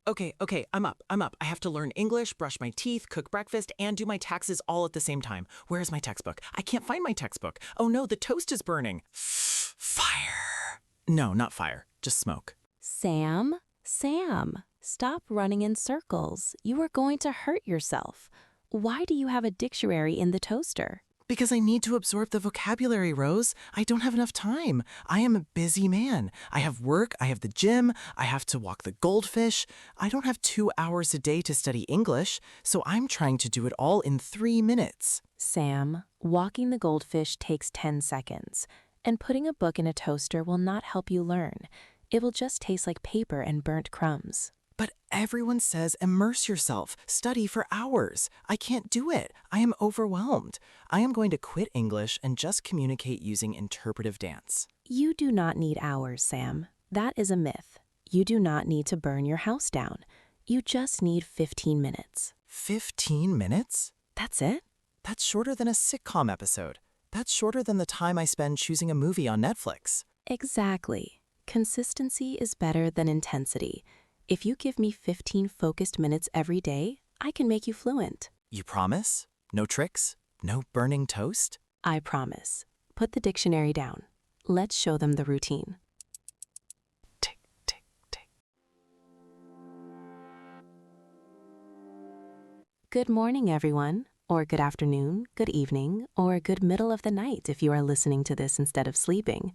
Okay, I'm up. I have to learn English, brush my teeth, cook breakfast, and do my taxes all at the same time. Where's my textbook? I can't find my textbook. Oh no, the toast is burning. Fire. No, not fire, just smoke. Sam, stop running in circles. You are going to hurt yourself. Why do you have a dictionary in the toaster? Because I need to absorb the vocabulary, Rose. I don't have enough time. I am a busy man. I have work, I have the gym, I have to walk the goldfish. I don't have 2 hours a day to study English, so I'm trying to do it all in 3 minutes. Sam, walking the goldfish takes 10 seconds, and putting a book in a toaster will not help you learn. It will just taste like paper and burnt crumbs. But everyone says immerse yourself, study for hours. I can't do it. I am overwhelmed. I am going to quit English and just communicate using interpretive dance. You do not need hours, Sam. That is a myth. You do not need to burn your house down. You just need 15 minutes. 15 minutes? That's it? That's shorter than a sitcom episode. That's shorter than the time I spend choosing a movie on Netflix. Exactly. Consistency is better than intensity. If you give me 15 focused minutes every day, I can make you fluent. You promise? No tricks? No burning toast? I promise. Put the dictionary down. Let's show them the routine. Tick, tick, tick. Good morning, everyone. Or good afternoon, good evening, or good middle of the night if you are listening to this instead of sleeping.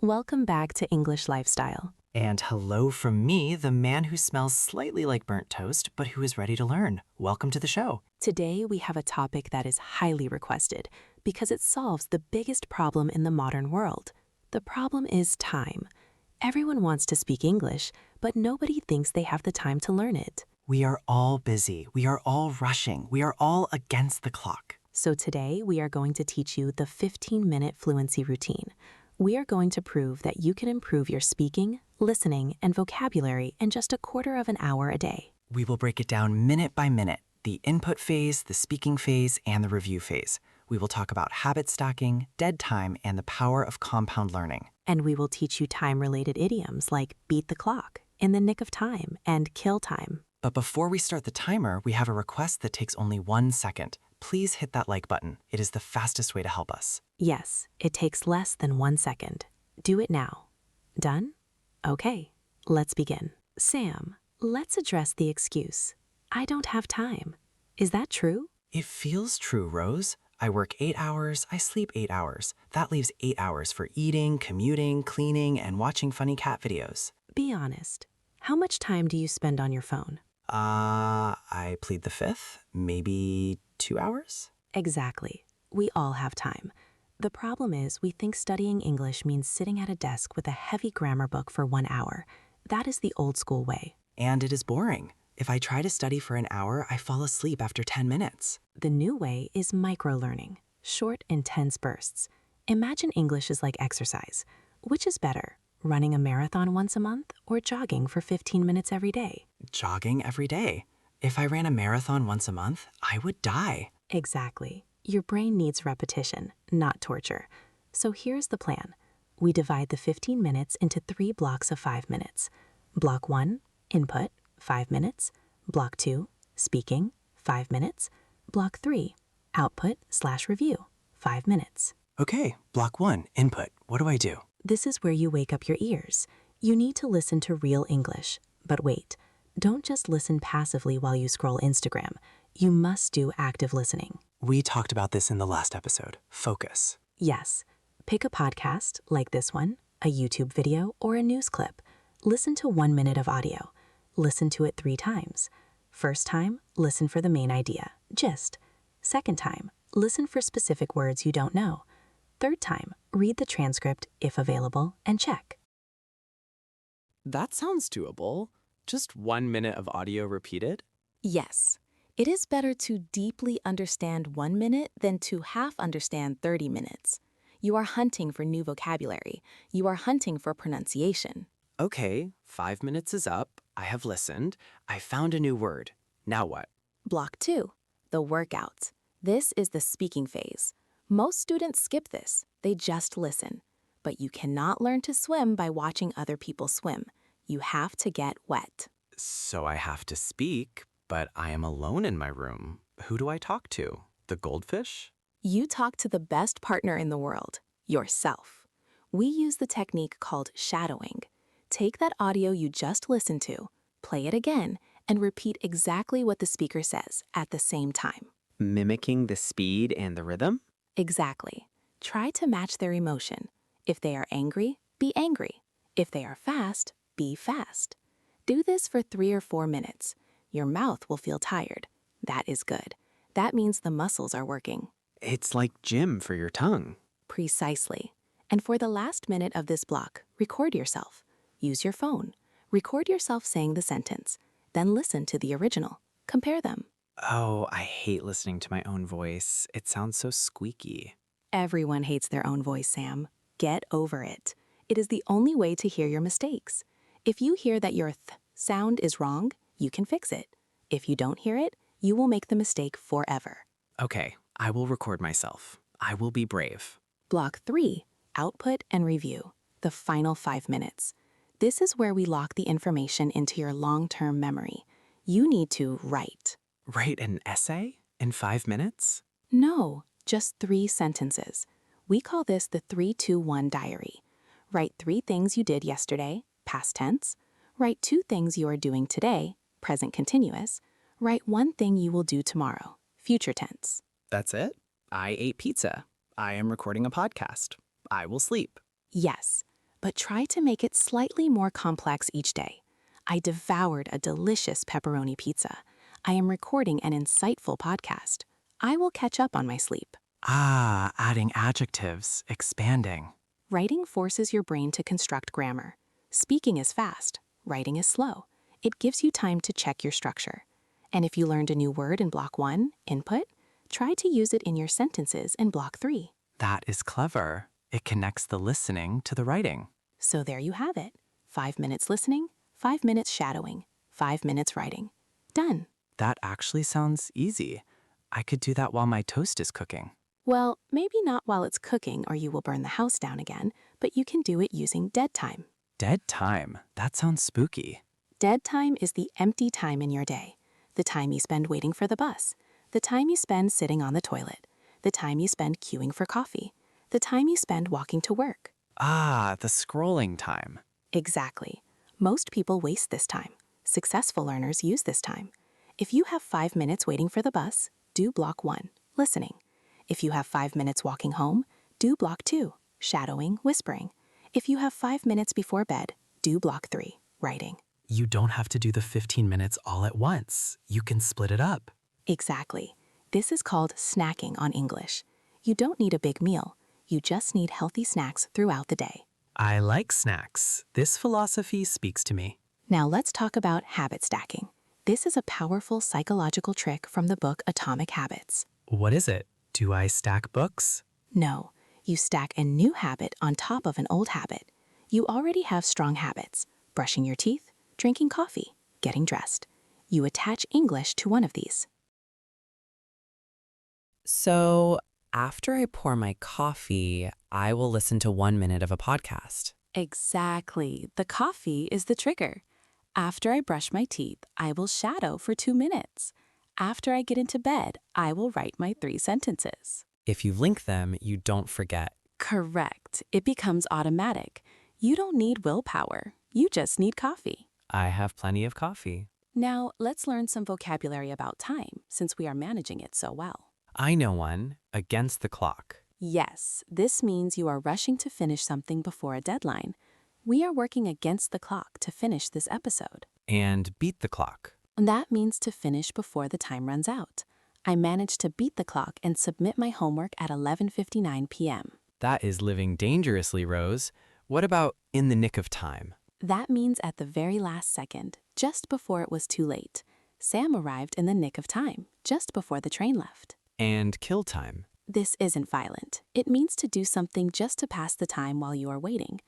Welcome back to English Lifestyle. And hello from me, the man who smells slightly like burnt toast, but who is ready to learn. Welcome to the show. Today, we have a topic that is highly requested because it solves the biggest problem in the modern world. The problem is time. Everyone wants to speak English, but nobody thinks they have the time to learn it. We are all busy. We are all rushing. We are all against the clock. So today, we are going to teach you the 15-minute fluency routine. We are going to prove that you can improve your speaking, listening, and vocabulary in just a quarter of an hour a day. We will break it down minute by minute, the input phase, the speaking phase, and the review phase. We will talk about habit stacking, dead time, and the power of compound learning. And we will teach you time-related idioms like beat the clock, in the nick of time, and kill time. But before we start the timer, we have a request that takes only 1 second. Please hit that like button. It is the fastest way to help us. Yes, it takes less than 1 second. Do it now. Done? Okay, let's begin. Sam, let's address the excuse. I don't have time. Is that true? It feels true, Rose. I work 8 hours, I sleep 8 hours. That leaves 8 hours for eating, commuting, cleaning, and watching funny cat videos. Be honest. How much time do you spend on your phone? I plead the fifth. Maybe 2 hours? Exactly. We all have time. The problem is we think studying English means sitting at a desk with a heavy grammar book for 1 hour. That is the old school way. And it is boring. If I try to study for an hour, I fall asleep after 10 minutes. The new way is micro-learning, short, intense bursts. Imagine English is like exercise. Which is better, running a marathon once a month or jogging for 15 minutes every day? Jogging every day. If I ran a marathon once a month, I would die. Exactly. Your brain needs repetition, not torture. So here's the plan. We divide the 15 minutes into 3 blocks of 5 minutes. Block 1, input, 5 minutes. Block 2, speaking, 5 minutes. Block 3, output/review, 5 minutes. Okay, block 1, input. What do I do? This is where you wake up your ears. You need to listen to real English. But wait, don't just listen passively while you scroll Instagram. You must do active listening. We talked about this in the last episode. Focus. Yes. Pick a podcast, like this one, a YouTube video, or a news clip. Listen to 1 minute of audio. Listen to it 3 times. First time, listen for the main idea, gist. Second time, listen for specific words you don't know. Third time, read the transcript, if available, and check. That sounds doable. Just 1 minute of audio repeated? Yes. It is better to deeply understand 1 minute than to half understand 30 minutes. You are hunting for new vocabulary. You are hunting for pronunciation. Okay, 5 minutes is up. I have listened. I found a new word. Now what? Block 2, the workout. This is the speaking phase. Most students skip this. They just listen. But you cannot learn to swim by watching other people swim. You have to get wet. So I have to speak, but I am alone in my room. Who do I talk to? The goldfish? You talk to the best partner in the world, yourself. We use the technique called shadowing. Take that audio you just listened to, play it again, and repeat exactly what the speaker says at the same time. Mimicking the speed and the rhythm? Exactly. Try to match their emotion. If they are angry, be angry. If they are fast, be fast. Do this for 3 or 4 minutes. Your mouth will feel tired. That is good. That means the muscles are working. It's like gym for your tongue. Precisely. And for the last minute of this block, record yourself. Use your phone. Record yourself saying the sentence. Then listen to the original. Compare them. Oh, I hate listening to my own voice. It sounds so squeaky. Everyone hates their own voice, Sam. Get over it. It is the only way to hear your mistakes. If you hear that your th sound is wrong, you can fix it. If you don't hear it, you will make the mistake forever. Okay, I will record myself. I will be brave. Block 3, output and review, the final 5 minutes. This is where we lock the information into your long-term memory. You need to write. Write an essay in 5 minutes? No, just 3 sentences. We call this the 3-2-1 diary. Write 3 things you did yesterday, past tense. Write 2 things you are doing today, present continuous. Write 1 thing you will do tomorrow, future tense. That's it? I ate pizza. I am recording a podcast. I will sleep. Yes, but try to make it slightly more complex each day. I devoured a delicious pepperoni pizza. I am recording an insightful podcast. I will catch up on my sleep. Ah, adding adjectives, expanding. Writing forces your brain to construct grammar. Speaking is fast, writing is slow. It gives you time to check your structure. And if you learned a new word in block 1, input, try to use it in your sentences in block 3. That is clever. It connects the listening to the writing. So there you have it. 5 minutes listening, 5 minutes shadowing, 5 minutes writing. Done. That actually sounds easy. I could do that while my toast is cooking. Well, maybe not while it's cooking or you will burn the house down again, but you can do it using dead time. Dead time? That sounds spooky. Dead time is the empty time in your day. The time you spend waiting for the bus. The time you spend sitting on the toilet. The time you spend queuing for coffee. The time you spend walking to work. Ah, the scrolling time. Exactly. Most people waste this time. Successful learners use this time. If you have 5 minutes waiting for the bus, do block 1, listening. If you have 5 minutes walking home, do block 2, shadowing, whispering. If you have 5 minutes before bed, do block 3, writing. You don't have to do the 15 minutes all at once. You can split it up. Exactly. This is called snacking on English. You don't need a big meal. You just need healthy snacks throughout the day. I like snacks. This philosophy speaks to me. Now let's talk about habit stacking. This is a powerful psychological trick from the book Atomic Habits. What is it? Do I stack books? No, you stack a new habit on top of an old habit. You already have strong habits: brushing your teeth, drinking coffee, getting dressed. You attach English to one of these. So, after I pour my coffee, I will listen to 1 minute of a podcast. Exactly. The coffee is the trigger. After I brush my teeth, I will shadow for 2 minutes. After I get into bed, I will write my 3 sentences. If you link them, you don't forget. Correct. It becomes automatic. You don't need willpower. You just need coffee. I have plenty of coffee. Now, let's learn some vocabulary about time, since we are managing it so well. I know one, against the clock. Yes, this means you are rushing to finish something before a deadline. We are working against the clock to finish this episode. And beat the clock. That means to finish before the time runs out. I managed to beat the clock and submit my homework at 11:59 p.m. That is living dangerously, Rose. What about in the nick of time? That means at the very last second, just before it was too late. Sam arrived in the nick of time, just before the train left. And kill time. This isn't violent. It means to do something just to pass the time while you are waiting.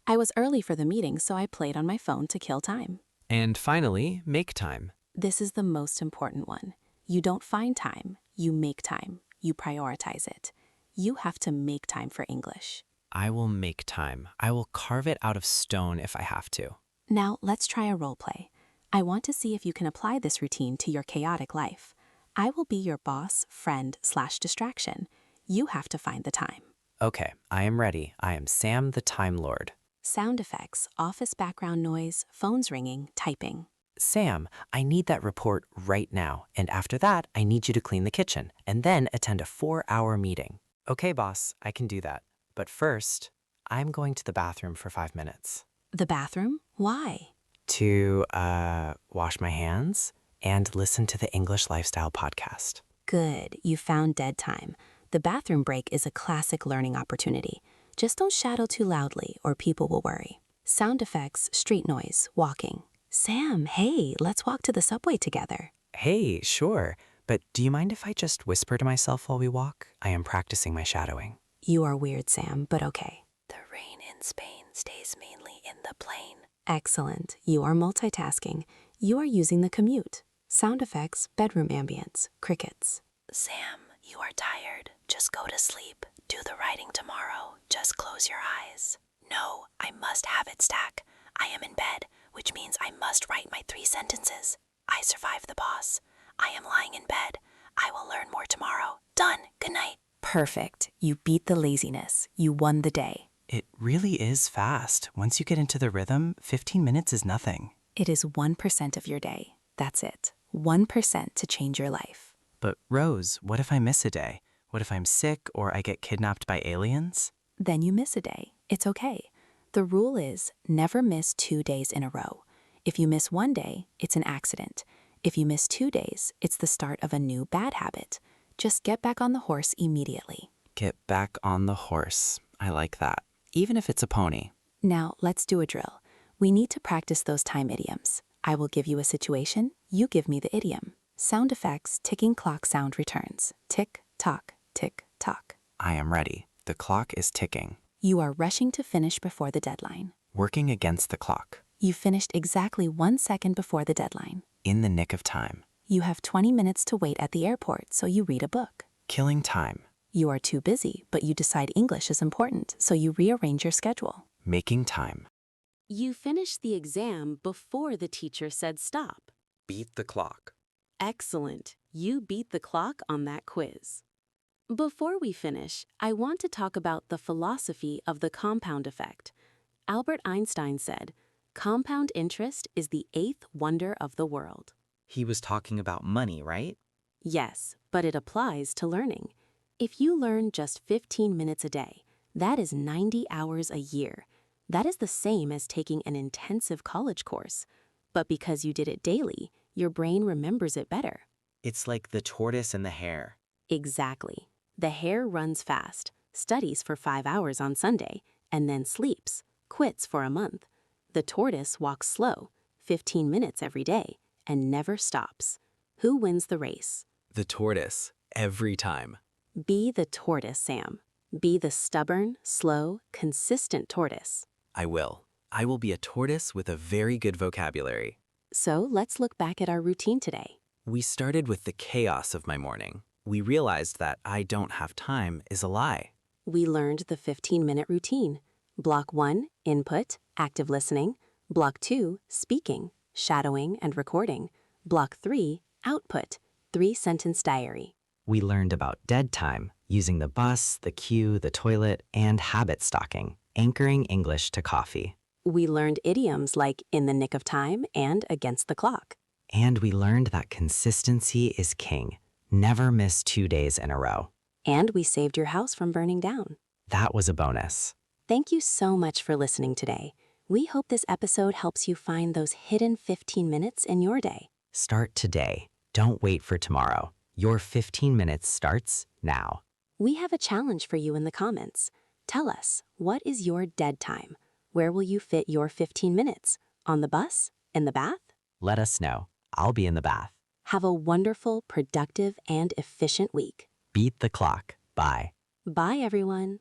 I was early for the meeting, so I played on my phone to kill time. And finally, make time. This is the most important one. You don't find time, you make time. You prioritize it. You have to make time for English. I will make time. I will carve it out of stone if I have to. Now let's try a role play. I want to see if you can apply this routine to your chaotic life. I will be your boss, friend/distraction. You have to find the time. Okay, I am ready. I am Sam the Time Lord. Sound effects, office background noise, phones ringing, typing. Sam, I need that report right now, and after that, I need you to clean the kitchen, and then attend a 4-hour meeting. Okay, boss, I can do that. But first, I'm going to the bathroom for 5 minutes. The bathroom? Why? To, wash my hands and listen to the English Lifestyle podcast. Good, you found dead time. The bathroom break is a classic learning opportunity. Just don't shadow too loudly or people will worry. Sound effects, street noise, walking. Sam, hey, let's walk to the subway together. Hey, sure, but do you mind if I just whisper to myself while we walk? I am practicing my shadowing. You are weird, Sam, but okay. The rain in Spain stays mainly in the plain. Excellent. You are multitasking. You are using the commute. Sound effects, bedroom ambience, crickets. Sam, you are tired. Just go to sleep. Do the writing tomorrow. Just close your eyes. No, I must have it stack. I am in bed, which means I must write my 3 sentences. I survived the boss. I am lying in bed. I will learn more tomorrow. Done. Good night. Perfect. You beat the laziness. You won the day. It really is fast. Once you get into the rhythm, 15 minutes is nothing. It is 1% of your day. That's it. 1% to change your life. But Rose, what if I miss a day? What if I'm sick or I get kidnapped by aliens? Then you miss a day. It's okay. The rule is never miss 2 days in a row. If you miss 1 day, it's an accident. If you miss 2 days, it's the start of a new bad habit. Just get back on the horse immediately. Get back on the horse. I like that. Even if it's a pony. Now, let's do a drill. We need to practice those time idioms. I will give you a situation, you give me the idiom. Sound effects, ticking clock sound returns. Tick, tock, tick, tock. I am ready. The clock is ticking. You are rushing to finish before the deadline. Working against the clock. You finished exactly 1 second before the deadline. In the nick of time. You have 20 minutes to wait at the airport, so you read a book. Killing time. You are too busy, but you decide English is important, so you rearrange your schedule. Making time. You finished the exam before the teacher said stop. Beat the clock. Excellent. You beat the clock on that quiz. Before we finish, I want to talk about the philosophy of the compound effect. Albert Einstein said, "Compound interest is the 8th wonder of the world." He was talking about money, right? Yes, but it applies to learning. If you learn just 15 minutes a day, that is 90 hours a year. That is the same as taking an intensive college course. But because you did it daily, your brain remembers it better. It's like the tortoise and the hare. Exactly. The hare runs fast, studies for 5 hours on Sunday, and then sleeps, quits for a month. The tortoise walks slow, 15 minutes every day, and never stops. Who wins the race? The tortoise. Every time. Be the tortoise, Sam. Be the stubborn, slow, consistent tortoise. I will. I will be a tortoise with a very good vocabulary. So let's look back at our routine today. We started with the chaos of my morning. We realized that I don't have time is a lie. We learned the 15-minute routine. Block 1, input, active listening. Block 2, speaking, shadowing and recording. Block 3, output, 3-sentence diary. We learned about dead time, using the bus, the queue, the toilet, and habit stocking, anchoring English to coffee. We learned idioms like in the nick of time and against the clock. And we learned that consistency is king. Never miss 2 days in a row. And we saved your house from burning down. That was a bonus. Thank you so much for listening today. We hope this episode helps you find those hidden 15 minutes in your day. Start today. Don't wait for tomorrow. Your 15 minutes starts now. We have a challenge for you in the comments. Tell us, what is your dead time? Where will you fit your 15 minutes? On the bus? In the bath? Let us know. I'll be in the bath. Have a wonderful, productive, and efficient week. Beat the clock. Bye. Bye, everyone.